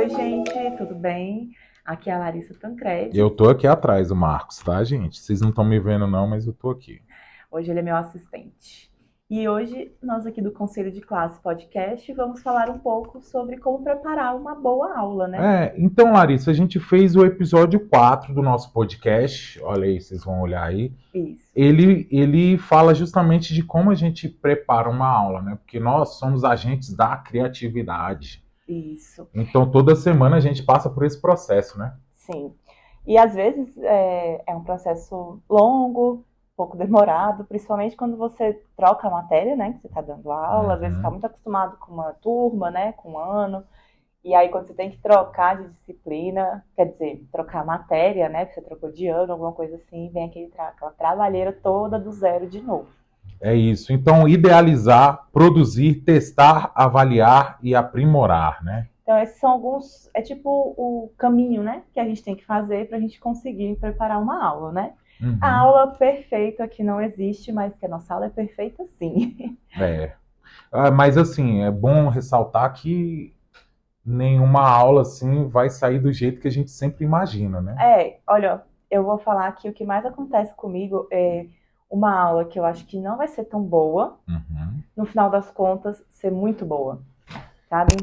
Oi, gente, tudo bem? Aqui é a Larissa Tancredi. Eu tô aqui atrás, o Marcos, tá, gente? Vocês não estão me vendo não, mas eu tô aqui. Hoje ele é meu assistente. E hoje nós aqui do Conselho de Classe Podcast vamos falar um pouco sobre como preparar uma boa aula, né? Então, Larissa, a gente fez o episódio 4 do nosso podcast. Olha aí, vocês vão olhar aí. Isso, Ele fala justamente de como a gente prepara uma aula, né? Porque nós somos agentes da criatividade. isso, Então, toda semana a gente passa por esse processo, né? sim. E às vezes é um processo longo, um pouco demorado, principalmente quando você troca a matéria, né? Que você está dando aula, às vezes está Uhum. muito acostumado com uma turma, né? Com um ano. E aí, quando você tem que trocar de disciplina, quer dizer, trocar matéria, né? Porque você trocou de ano, alguma coisa assim, vem aquela trabalheira toda do zero de novo. É isso. Então, idealizar, produzir, testar, avaliar e aprimorar, né? Então, esses são alguns. É tipo o caminho, né? Que a gente tem que fazer para a gente conseguir preparar uma aula, né? A Uhum. aula perfeita aqui não existe, mas que a nossa aula é perfeita sim. É. Mas assim, é bom ressaltar que nenhuma aula assim vai sair do jeito que a gente sempre imagina, né? Olha, eu vou falar que o que mais acontece comigo é uma aula que eu acho que não vai ser tão boa, Uhum. no final das contas, ser muito boa, sabe?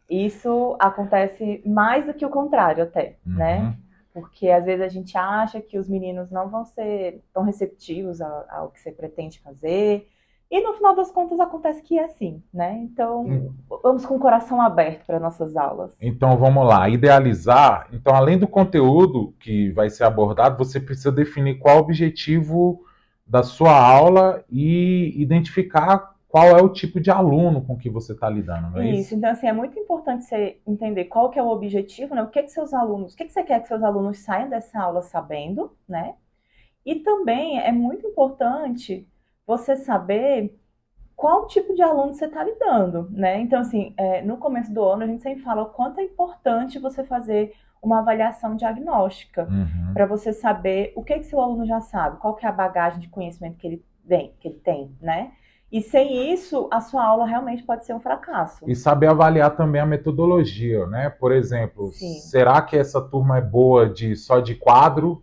Isso acontece mais do que o contrário até, né? Uhum. Porque às vezes a gente acha que os meninos não vão ser tão receptivos ao que você pretende fazer, e no final das contas acontece que é assim, né? Então, vamos com o coração aberto para nossas aulas. Então vamos lá, idealizar. Então, além do conteúdo que vai ser abordado, você precisa definir qual o objetivo da sua aula e identificar qual é o tipo de aluno com que você está lidando, não é Isso, isso? então assim, é muito importante você entender qual que é o objetivo, né? O que você quer que seus alunos saiam dessa aula sabendo, né? E também é muito importante você saber qual tipo de aluno você está lidando, né? Então, assim, no começo do ano a gente sempre fala o quanto é importante você fazer uma avaliação diagnóstica Uhum. para você saber o que seu aluno já sabe, qual que é a bagagem de conhecimento que ele tem, né? E sem isso, a sua aula realmente pode ser um fracasso. E saber avaliar também a metodologia, né? Por exemplo, Sim. será que essa turma é boa só de quadro?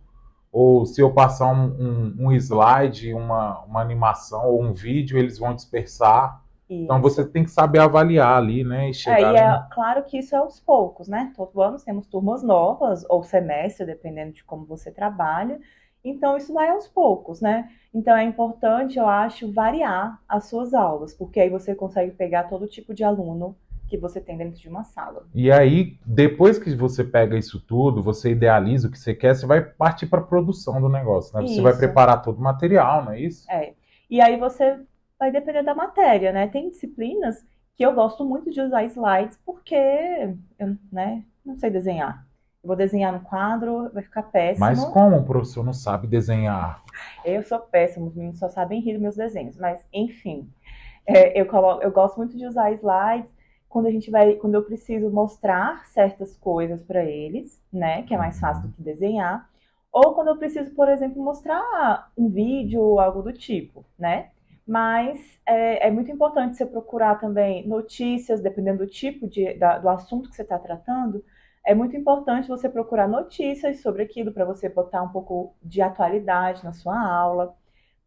Ou se eu passar um slide, uma animação ou um vídeo, eles vão dispersar. Então você Isso. tem que saber avaliar ali, né? E E chegar é em. claro que isso é aos poucos, né? Todo ano temos turmas novas, ou semestre, dependendo de como você trabalha. Então, isso vai aos poucos, né? Então, é importante, eu acho, variar as suas aulas, porque aí você consegue pegar todo tipo de aluno que você tem dentro de uma sala. E aí, depois que você pega isso tudo, você idealiza o que você quer, você vai partir para a produção do negócio, né? Você vai Isso, preparar todo o material, não é isso? é. E aí você vai depender da matéria, né? Tem disciplinas que eu gosto muito de usar slides porque eu, né, não sei desenhar. Eu vou desenhar no quadro, vai ficar Mas péssimo. como o professor não sabe desenhar? Eu sou péssima, os meninos só sabem rir dos meus desenhos, mas enfim, eu gosto muito de usar slides quando eu preciso mostrar certas coisas para eles, né, que é mais fácil do Uhum. que desenhar, ou quando eu preciso, por exemplo, mostrar um vídeo ou algo do tipo, né? Mas é muito importante você procurar também notícias, dependendo do tipo do assunto que você está tratando, é muito importante você procurar notícias sobre aquilo para você botar um pouco de atualidade na sua aula,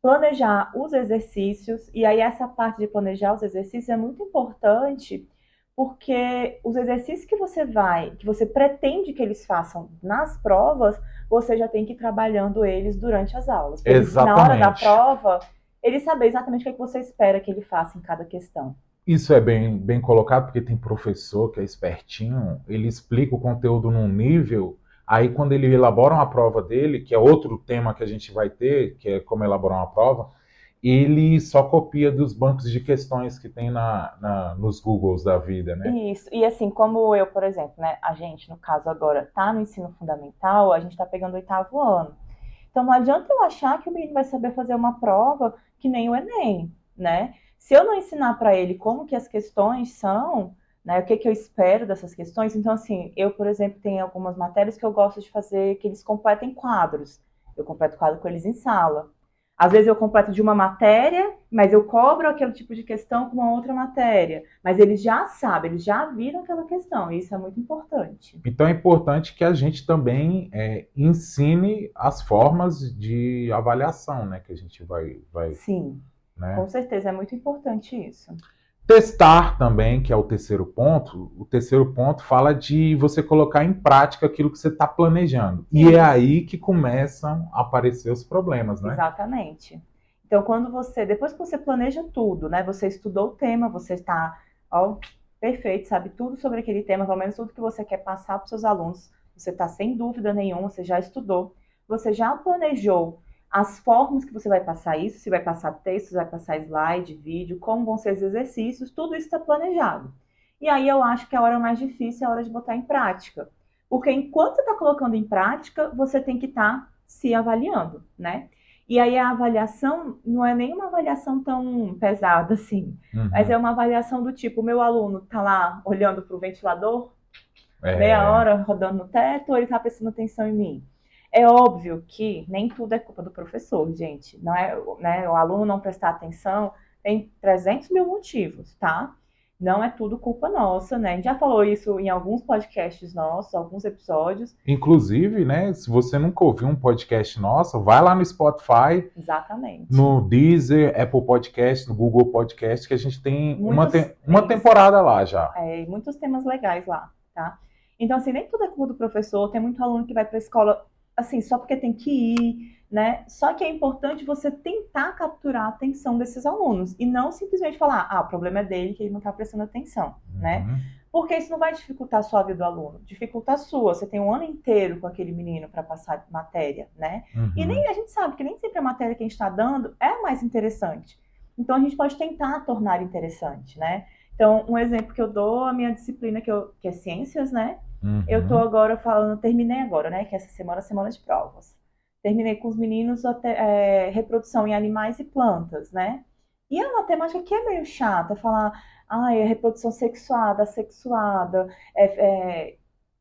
planejar os exercícios, e aí essa parte de planejar os exercícios é muito importante, porque os exercícios que você pretende que eles façam nas provas, você já tem que ir trabalhando eles durante as aulas, para eles, na hora da Exatamente. prova, eles saber exatamente o que você espera que ele faça em cada questão. Isso é bem colocado, porque tem professor que é espertinho, ele explica o conteúdo num nível, aí quando ele elabora uma prova dele, que é outro tema que a gente vai ter, que é como elaborar uma prova, ele só copia dos bancos de questões que tem nos Googles da vida, né? Isso, e assim, como eu, por exemplo, né, a gente, no caso agora, tá no ensino fundamental, a gente tá pegando o oitavo ano. Então não adianta eu achar que o menino vai saber fazer uma prova que nem o Enem, né? Se eu não ensinar para ele como que as questões são, né, o que que eu espero dessas questões, então assim, eu, por exemplo, tenho algumas matérias que eu gosto de fazer que eles completem quadros. Eu completo quadro com eles em sala. Às vezes eu completo de uma matéria, mas eu cobro aquele tipo de questão com uma outra matéria. Mas eles já sabem, eles já viram aquela questão, e isso é muito importante. Então é importante que a gente também ensine as formas de avaliação, né? Que a gente vai, Sim, né? com certeza, é muito importante isso. Testar também, que é o terceiro ponto. O terceiro ponto fala de você colocar em prática aquilo que você está planejando. E é Isso. aí que começam a aparecer os problemas, né? Exatamente. Então, depois que você planeja tudo, né? Você estudou o tema, você está, ó, perfeito, sabe tudo sobre aquele tema, pelo menos tudo que você quer passar para os seus alunos. Você está sem dúvida nenhuma, você já estudou, você já planejou as formas que você vai passar isso, se vai passar texto, se vai passar slide, vídeo, como vão ser os exercícios, tudo isso está planejado. E aí eu acho que a hora mais difícil é a hora de botar em prática. Porque enquanto você está colocando em prática, você tem que estar se avaliando, né? E aí a avaliação não é nem uma avaliação tão pesada assim, mas é uma avaliação do tipo, o meu aluno está lá olhando para o ventilador, meia hora rodando no teto, ou ele está prestando atenção em mim? É óbvio que nem tudo é culpa do professor, gente. Não é, né, o aluno não prestar atenção, tem 300 mil motivos, tá? Não é tudo culpa nossa, né? A gente já falou isso em alguns podcasts nossos, alguns episódios. Inclusive, né, se você nunca ouviu um podcast nosso, vai lá no Spotify, Exatamente. no Deezer, Apple Podcast, no Google Podcast, que a gente tem uma Isso. temporada lá já. Muitos temas legais lá, tá? Então, assim, nem tudo é culpa do professor. Tem muito aluno que vai para a escola, assim, só porque tem que ir, né? Só que é importante você tentar capturar a atenção desses alunos e não simplesmente falar, o problema é dele, que ele não está prestando atenção, né? Porque isso não vai dificultar a sua vida do aluno, dificulta a sua. Você tem um ano inteiro com aquele menino para passar matéria, né? E nem a gente sabe que nem sempre a matéria que a gente está dando é a mais interessante. Então, a gente pode tentar tornar interessante, né? Então, um exemplo que eu dou, a minha disciplina que é ciências, né? Eu tô agora terminei agora, né? Que essa semana é semana de provas. Terminei com os meninos reprodução em animais e plantas, né? E a matemática aqui é meio chata, falar, é reprodução sexuada, assexuada,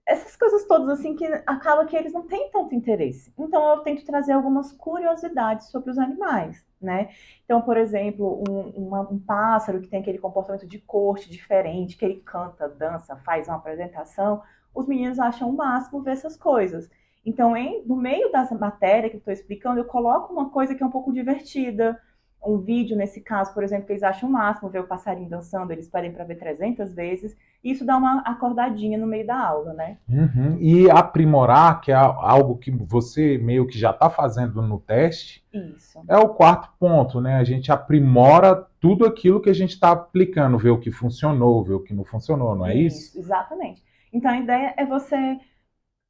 essas coisas todas assim que acaba que eles não têm tanto interesse. Então eu tento trazer algumas curiosidades sobre os animais, né? Então, por exemplo, um pássaro que tem aquele comportamento de corte diferente, que ele canta, dança, faz uma apresentação, os meninos acham o máximo ver essas coisas. Então, no meio dessa matéria que eu estou explicando, eu coloco uma coisa que é um pouco divertida, um vídeo, nesse caso, por exemplo, que eles acham o máximo ver o passarinho dançando, eles pedem para ver 300 vezes, e isso dá uma acordadinha no meio da aula, né? E aprimorar, que é algo que você meio que já está fazendo no teste, isso. É o quarto ponto, né? A gente aprimora tudo aquilo que a gente está aplicando, ver o que funcionou, ver o que não funcionou, não é isso? Exatamente. Então a ideia é você,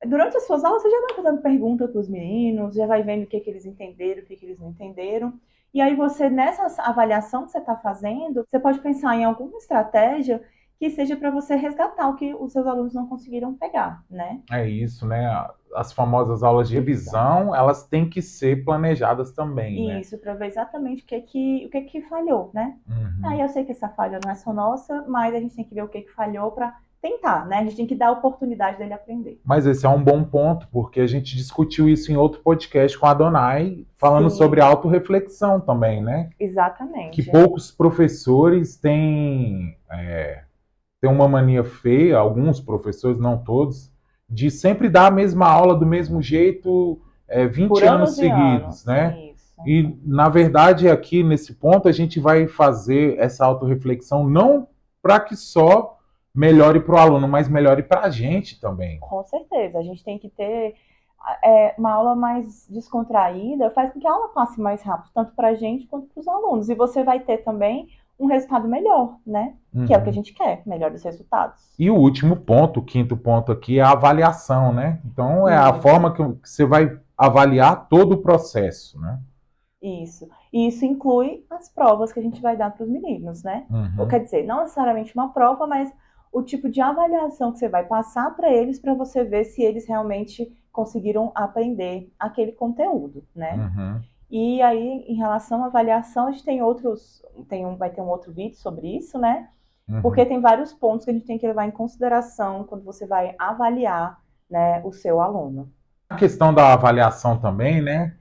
durante as suas aulas, você já vai fazendo pergunta para os meninos, já vai vendo o que eles entenderam, o que eles não entenderam. E aí você, nessa avaliação que você está fazendo, você pode pensar em alguma estratégia que seja para você resgatar o que os seus alunos não conseguiram pegar, né? É isso, né? As famosas aulas de revisão, elas têm que ser planejadas também, né? Isso, para ver exatamente o que falhou, né? Aí eu sei que essa falha não é só nossa, mas a gente tem que ver o que falhou para tentar, né? A gente tem que dar a oportunidade dele aprender. Mas esse é um bom ponto, porque a gente discutiu isso em outro podcast com a Donai, falando Sim. sobre autorreflexão também, né? Exatamente. Que poucos professores têm uma mania feia, alguns professores, não todos, de sempre dar a mesma aula do mesmo jeito 20 anos seguidos, né? Isso. E, na verdade, aqui nesse ponto, a gente vai fazer essa autorreflexão não para que só melhore para o aluno, mas melhore para a gente também. Com certeza. A gente tem que ter uma aula mais descontraída, faz com que a aula passe mais rápido, tanto para a gente quanto para os alunos. E você vai ter também um resultado melhor, né? Que é o que a gente quer, melhores resultados. E o último ponto, o quinto ponto aqui, é a avaliação, né? Então, é a forma que você vai avaliar todo o processo, né? Isso. E isso inclui as provas que a gente vai dar para os meninos, né? Ou quer dizer, não necessariamente uma prova, mas o tipo de avaliação que você vai passar para eles, para você ver se eles realmente conseguiram aprender aquele conteúdo, né? E aí, em relação à avaliação, a gente tem vai ter um outro vídeo sobre isso, né? Porque tem vários pontos que a gente tem que levar em consideração quando você vai avaliar, né, o seu aluno. A questão da avaliação também, né?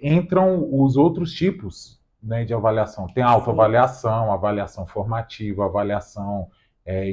entram os outros tipos, né, de avaliação. Tem a Sim, autoavaliação, avaliação formativa, avaliação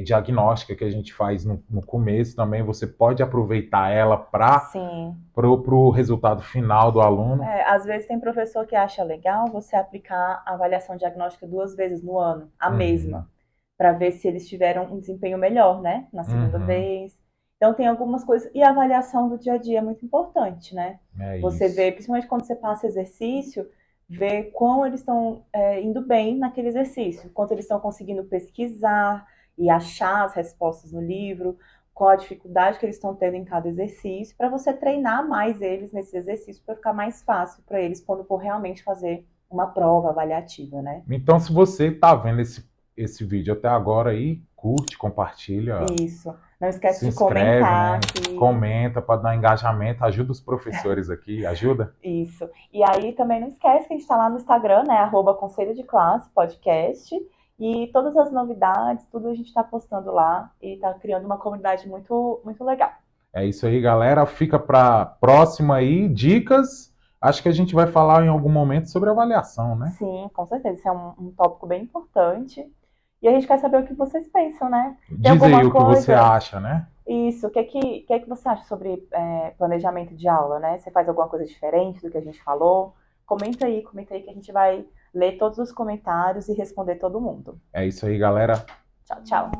diagnóstica que a gente faz no começo também. Você pode aproveitar ela para sim. o resultado final do aluno. Às vezes tem professor que acha legal você aplicar a avaliação diagnóstica 2 vezes no ano, a Uhum, mesma, para ver se eles tiveram um desempenho melhor, né? Na segunda uhum, vez. Então tem algumas coisas. E a avaliação do dia a dia é muito importante, né? é Você vê, isso. principalmente quando você passa exercício, ver como eles estão indo bem naquele exercício, quanto eles estão conseguindo pesquisar e achar as respostas no livro, qual a dificuldade que eles estão tendo em cada exercício, para você treinar mais eles nesse exercício, para ficar mais fácil para eles quando for realmente fazer uma prova avaliativa, né? Então, se você está vendo esse vídeo até agora aí, curte, compartilha, Isso. Não esquece se de inscreve, comentar né? aqui. Comenta para dar engajamento, ajuda os professores aqui, ajuda? Isso. E aí também não esquece que a gente está lá no Instagram, né? Conselho de Classe Podcast. E todas as novidades, tudo a gente está postando lá e está criando uma comunidade muito, muito legal. É isso aí, galera. Fica para próxima aí, dicas. Acho que a gente vai falar em algum momento sobre avaliação, né? Sim, com certeza. Isso é um tópico bem importante. E a gente quer saber o que vocês pensam, né? Tem Diz aí alguma o que você coisa? acha, né? Isso. O que é que você acha sobre planejamento de aula, né? Você faz alguma coisa diferente do que a gente falou? Comenta aí que a gente vai ler todos os comentários e responder todo mundo. É isso aí, galera. Tchau, tchau.